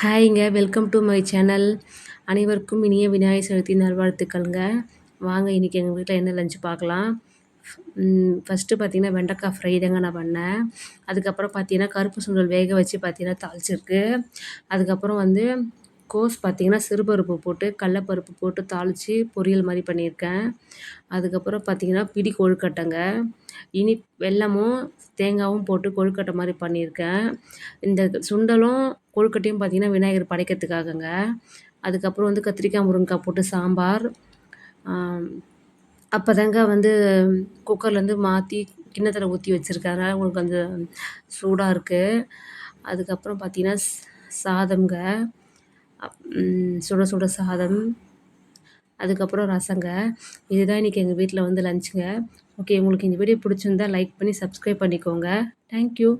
ஹாய்ங்க. Welcome to my channel. அனைவருக்கும் இனிய விநாயகர் சதுர்த்தி நல்வாழ்த்துக்கள்ங்க. வாங்க இன்னைக்கு எங்க வீட்ல என்ன லஞ்ச் பார்க்கலாம். ஃபர்ஸ்ட்டு பார்த்தீங்கன்னா, வெண்டைக்காய் ஃப்ரை தாங்க நான் பண்ணேன். அதுக்கப்புறம் பார்த்தீங்கன்னா, கருப்பு சுண்டல் வேக வச்சு பார்த்தீங்கன்னா தாளிச்சிருக்கு. அதுக்கப்புறம் வந்து கோஸ் பார்த்தீங்கன்னா, சிறுபருப்பு போட்டு, கடலப்பருப்பு போட்டு தாளிச்சு பொரியல் மாரி பண்ணியிருக்கேன். அதுக்கப்புறம் பார்த்தீங்கன்னா, பிடி கொழுக்கட்டைங்க. வெல்லமும், தேங்காவும் போட்டு கொழுக்கட்டை மாரி பண்ணியிருக்கேன். இந்த சுண்டலும், கொழுக்கட்டையும் பார்த்தீங்கன்னா, விநாயகர் படைக்கிறதுக்காகங்க. அதுக்கப்புறம் வந்து கத்திரிக்காய், முருங்கக்காய் போட்டு சாம்பார். அப்பதாங்க வந்து குக்கர்லேருந்து மாத்தி கிண்ணத்துல ஊத்தி வச்சிருக்கேன். அதனால உங்களுக்கு கொஞ்சம் சூடா இருக்கு. அதுக்கப்புறம் பார்த்தீங்கன்னா, சாதம்ங்க. சுட சுட சாதம். அதுக்கப்புறம் ரசங்க. இதுதான் இன்னைக்கு எங்க வீட்ல வந்து லஞ்சுங்க. ஓகே, உங்களுக்கு இந்த வீடியோ பிடிச்சிருந்தா லைக் பண்ணி சப்ஸ்கிரைப் பண்ணிக்கோங்க. Thank you.